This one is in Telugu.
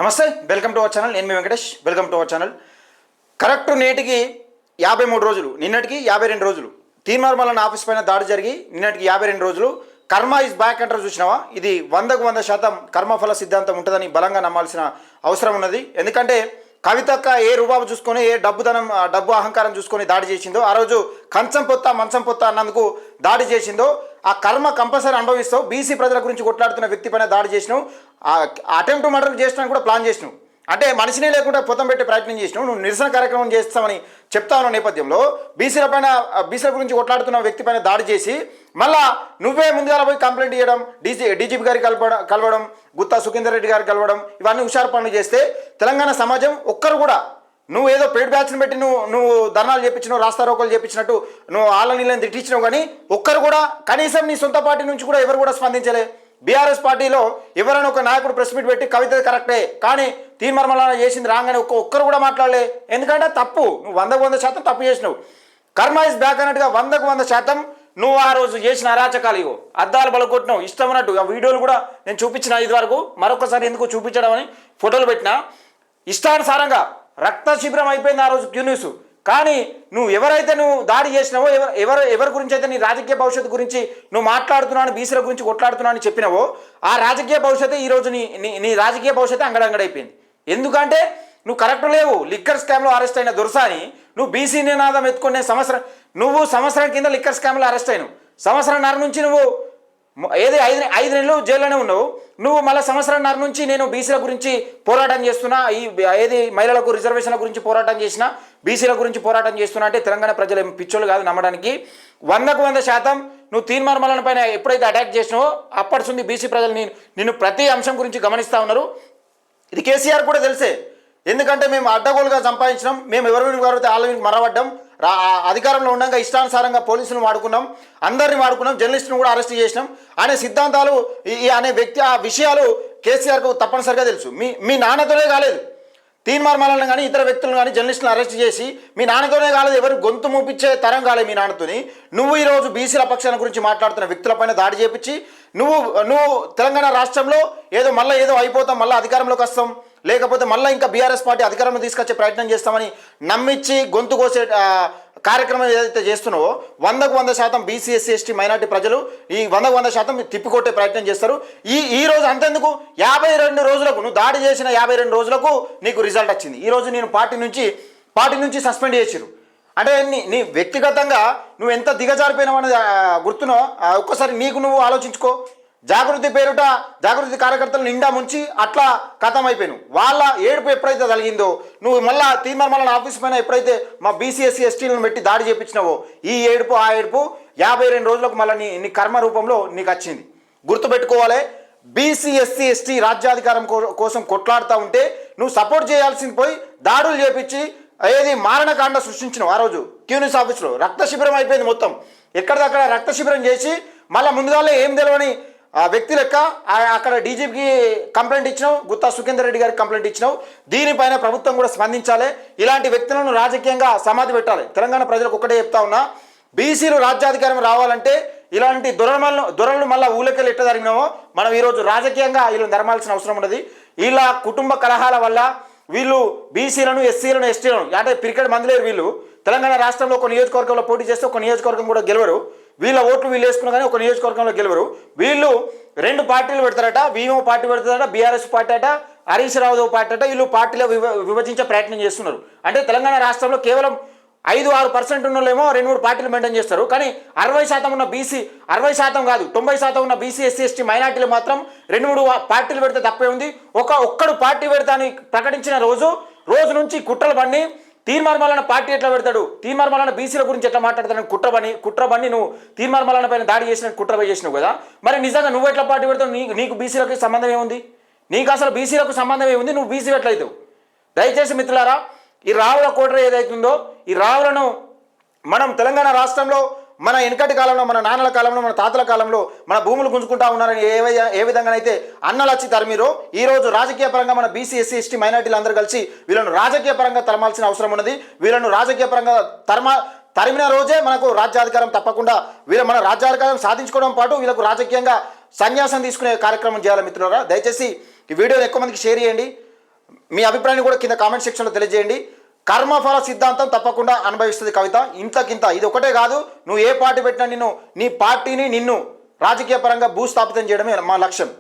నమస్తే, వెల్కమ్ టు అవర్ ఛానల్. నేను మీ Venkatesh. Welcome to our channel. Correct నేటికి 53 రోజులు, నిన్నటికి 52 రోజులు తీన్మార్మలన్న ఆఫీస్ పైన దాడి జరిగి నిన్నటికి 52 రోజులు. కర్మ ఈజ్ బ్యాక్ అంటారు, చూసినావా? ఇది 100% కర్మఫల సిద్ధాంతం ఉంటుందని బలంగా నమ్మాల్సిన అవసరం ఉన్నది. ఎందుకంటే కవితక్క ఏ రూబాబు చూసుకొని, ఏ డబ్బు అహంకారం చూసుకొని దాడి చేసిందో, ఆ రోజు కంచం పొత్త మంచం పొత్త అన్నందుకు దాడి చేసిందో, ఆ కర్మ కంపల్సరీ అనుభవిస్తావు. బీసీ ప్రజల గురించి కొట్లాడుతున్న వ్యక్తి పైన దాడి చేసినావు, అటెంప్ట్ మర్డర్ చేసినా కూడా ప్లాన్ చేసినావు. అంటే మనిషినే లేకుండా పొతం పెట్టే ప్రయత్నం చేసినావు. నువ్వు నిరసన కార్యక్రమం చేస్తామని చెప్తా ఉన్న నేపథ్యంలో బీసీల గురించి కొట్లాడుతున్న వ్యక్తి పైన దాడి చేసి మళ్ళా నువ్వే ముందుగా పోయి కంప్లైంట్ చేయడం, డీజీపీ గారికి కలవడం, గుత్తా సుఖేందర్ రెడ్డి గారికి కలవడం, ఇవన్నీ హుషారు పనులు చేస్తే తెలంగాణ సమాజం ఒక్కరు కూడా నువ్వు ఏదో పేడ్ బ్యాచ్ని పెట్టి నువ్వు ధర్నాలు చేయించినావు, రాస్తారోకలు చేయించినట్టు నువ్వు ఆళ్ళ నీళ్ళని తిట్టించినావు. కానీ ఒక్కరు కూడా కనీసం నీ సొంత పార్టీ నుంచి కూడా ఎవరు కూడా స్పందించలే. బీఆర్ఎస్ పార్టీలో ఎవరైనా ఒక నాయకుడు ప్రెస్ మీట్ పెట్టి కవిత కరెక్టే కానీ తీన్మార్మలన్న చేసింది రాగానే ఒక్కరు కూడా మాట్లాడలే. ఎందుకంటే తప్పు, నువ్వు 100% తప్పు చేసినావు. కర్మ ఇస్ బ్యాక్ అన్నట్టుగా 100% నువ్వు ఆ రోజు చేసిన అరాచకాలు ఇగో అద్దాలు బలకొట్టినావు ఇష్టం అన్నట్టు. ఆ వీడియోలు కూడా నేను చూపించిన ఇది వరకు, మరొకసారి ఎందుకు చూపించడం అని ఫోటోలు పెట్టినా. ఇష్టానుసారంగా రక్త శిబిరం అయిపోయింది ఆ రోజు క్యూ న్యూస్. కానీ నువ్వు దాడి చేసినావో, ఎవరి గురించి అయితే నీ రాజకీయ భవిష్యత్తు గురించి నువ్వు మాట్లాడుతున్నాను, బీసీల గురించి కొట్లాడుతున్నావు అని చెప్పినావో, ఆ రాజకీయ భవిష్యత్తు ఈరోజు నీ రాజకీయ భవిష్యత్తు అంగడంగడైపోయింది. ఎందుకంటే నువ్వు కరెక్ట్ లేవు. లిక్కర్ స్కామ్లో అరెస్ట్ అయిన దొరసాని నువ్వు బీసీ నినాదం ఎత్తుకునే సంవత్సరం కింద లిక్కర్ స్కామ్లో అరెస్ట్ అయినావు. సంవత్సరంన్నర నుంచి నువ్వు ఏది 5 నెలలు జైల్లోనే ఉన్నావు. నువ్వు మళ్ళీ సంవత్సరంన్నర నుంచి నేను బీసీల గురించి పోరాటం చేస్తున్నా, ఏది మహిళలకు రిజర్వేషన్ల గురించి పోరాటం చేసినా, బీసీల గురించి పోరాటం చేస్తున్నా అంటే తెలంగాణ ప్రజలు ఏం పిచ్చోళ్ళు కాదు నమ్మడానికి. 100% నువ్వు తీన్మార్మలన్న పైన ఎప్పుడైతే అటాక్ చేసినావో అప్పటి బీసీ ప్రజలు నిన్ను ప్రతి అంశం గురించి గమనిస్తూ ఉన్నారు. ఇది కేసీఆర్ కూడా తెలిసే. ఎందుకంటే మేము అడ్డగోలుగా సంపాదించినాం, మేము ఎవరిని వాళ్ళని మరవడ్డం, అధికారంలో ఉండగా ఇష్టానుసారంగా పోలీసులను వాడుకున్నాం, అందరిని వాడుకున్నాం, జర్నలిస్టులను కూడా అరెస్ట్ చేసినాం అనే సిద్ధాంతాలు అనే వ్యక్తి ఆ విషయాలు కేసీఆర్కు తప్పనిసరిగా తెలుసు. మీ నాన్నతోనే కాలేదు తీన్మార్మలన్న కానీ ఇతర వ్యక్తులను కానీ జర్నలిస్టులను అరెస్ట్ చేసి మీ నాన్నతోనే కాలేదు, ఎవరు గొంతు మూపించే తరం కాలేదు మీ నాన్నతోని. నువ్వు ఈరోజు బీసీల పక్షాల గురించి మాట్లాడుతున్న వ్యక్తులపైన దాడి చేపించి నువ్వు తెలంగాణ రాష్ట్రంలో ఏదో అయిపోతాం, మళ్ళీ అధికారంలోకి వస్తాం, లేకపోతే మళ్ళీ ఇంకా బీఆర్ఎస్ పార్టీ అధికారంలో తీసుకొచ్చే ప్రయత్నం చేస్తామని నమ్మించి గొంతు కోసే కార్యక్రమం ఏదైతే చేస్తున్నావో 100% బీసీ ఎస్సీ ఎస్టీ మైనార్టీ ప్రజలు ఈ 100% తిప్పికొట్టే ప్రయత్నం చేస్తారు. ఈ రోజు అంతెందుకు 52 రోజులకు నువ్వు దాడి చేసిన 52 రోజులకు నీకు రిజల్ట్ వచ్చింది. ఈరోజు నేను పార్టీ నుంచి సస్పెండ్ చేసిరు. అంటే నీ వ్యక్తిగతంగా నువ్వు ఎంత దిగజారిపోయినావు అనేది గుర్తునో ఒక్కసారి నువ్వు ఆలోచించుకో. జాగృతి పేరుట జాగృతి కార్యకర్తలు నిండా ముంచి అట్లా ఖతం అయిపోయినావు. వాళ్ళ ఏడుపు ఎప్పుడైతే కలిగిందో నువ్వు మళ్ళీ తీన్మార్మలన్న ఆఫీస్ పైన ఎప్పుడైతే మా బీసీ ఎస్సీ ఎస్టీలను పెట్టి దాడి చేయించినావో ఈ ఏడుపు 52 రోజులకు మళ్ళీ నీ కర్మ రూపంలో నీకు వచ్చింది. గుర్తుపెట్టుకోవాలి, బీసీ ఎస్సీ ఎస్టీ రాజ్యాధికారం కోసం కొట్లాడుతూ ఉంటే నువ్వు సపోర్ట్ చేయాల్సింది పోయి దాడులు చేపించి మారణకాండ సృష్టించినావు. ఆ రోజు క్యూ న్యూస్ ఆఫీస్లో రక్త శిబిరం అయిపోయింది మొత్తం. ఎక్కడిదక్కడ రక్త శిబిరం చేసి మళ్ళీ ముందుగానే ఏం తెలియని ఆ వ్యక్తి లెక్క అక్కడ డీజీపీకి కంప్లైంట్ ఇచ్చినావు, గుత్తా సుఖేందర్ రెడ్డి గారికి కంప్లైంట్ ఇచ్చినావు. దీనిపైన ప్రభుత్వం కూడా స్పందించాలి. ఇలాంటి వ్యక్తులను రాజకీయంగా సమాధి పెట్టాలి. తెలంగాణ ప్రజలకు ఒక్కటే చెప్తా ఉన్నా, బీసీలు రాజ్యాధికారం రావాలంటే ఇలాంటి దొరలను మళ్ళీ ఊళ్ళకెళ్ళి ఎట్ట జరిగినామో మనం ఈరోజు రాజకీయంగా వీళ్ళని ధర్మాల్సిన అవసరం ఉన్నది. వీళ్ళ కుటుంబ కలహాల వల్ల వీళ్ళు బీసీలను ఎస్సీలను ఎస్టీలను అంటే పిరికెడ్ మంది లేరు. వీళ్ళు తెలంగాణ రాష్ట్రంలో ఒక నియోజకవర్గంలో పోటీ చేస్తే ఒక నియోజకవర్గం కూడా గెలవరు. వీళ్ళ ఓట్లు వీళ్ళు వేసుకున్నా కానీ ఒక నియోజకవర్గంలో గెలవరు. వీళ్ళు 2 పార్టీలు పెడతారట, వీమో పార్టీ పెడతారట, బీఆర్ఎస్ పార్టీ అట, హరీష్ రావు పార్టీ అట. వీళ్ళు పార్టీలో విభజించే ప్రయత్నం చేస్తున్నారు. అంటే తెలంగాణ రాష్ట్రంలో కేవలం 5-6% ఉన్నోళ్ళేమో 2-3 పార్టీలు మెయింటైన్ చేస్తారు. కానీ 60% ఉన్న బీసీ 60% కాదు 90% ఉన్న బీసీ ఎస్సీ ఎస్టీ మైనార్టీలు మాత్రం 2-3 పార్టీలు పెడితే తప్పే ఉంది. ఒక్కడు పార్టీ పెడతా అని ప్రకటించిన రోజు నుంచి కుట్రలు బండి తీన్మార్మలన్న పార్టీ ఎట్లా పెడతాడు, తీన్మార్మలన్న బీసీల గురించి ఎట్లా మాట్లాడతాడని కుట్ర బండి నువ్వు తీన్మార్మలన్న పైన దాడి చేసిన కుట్ర చేసినావు కదా. మరి నిజంగా నువ్వు ఎట్లా పార్టీ పెడతావు? నీకు బీసీలకు సంబంధం ఏముంది? నీకు అసలు బీసీలకు సంబంధం ఏముంది? నువ్వు బీసీ ఎట్లయితావు? దయచేసి మిత్రులారా, ఈ రావుల కోటర ఏదైతుందో ఈ రావులను మనం తెలంగాణ రాష్ట్రంలో మన వెనకటి కాలంలో, మన నాన్నల కాలంలో, మన తాతల కాలంలో మన భూములు గుంజుకుంటా ఉన్నారని ఏ విధంగానైతే అన్నలు వచ్చి తరిమిరో ఈరోజు రాజకీయ పరంగా మన బీసీ ఎస్సీ ఎస్టీ మైనార్టీలు అందరూ కలిసి వీళ్ళను రాజకీయ పరంగా తరమాల్సిన అవసరం ఉన్నది. వీళ్ళను రాజకీయ పరంగా తరిమిన రోజే మనకు రాజ్యాధికారం తప్పకుండా మన రాజ్యాధికారం సాధించుకోవడం పాటు వీళ్ళకు రాజకీయంగా సన్యాసం తీసుకునే కార్యక్రమం చేయాలి. మిత్రులారా, దయచేసి ఈ వీడియోని ఎక్కువ మందికి షేర్ చేయండి. మీ అభిప్రాయాన్ని కూడా కింద కామెంట్ సెక్షన్లో తెలియజేయండి. కర్మఫల సిద్ధాంతం తప్పకుండా అనుభవిస్తుంది కవిత. ఇంతకింత ఇది ఒకటే కాదు, నువ్వు ఏ పార్టీ పెట్టినా నీ పార్టీని నిన్ను రాజకీయ పరంగా భూస్థాపితం చేయడమే మా లక్ష్యం.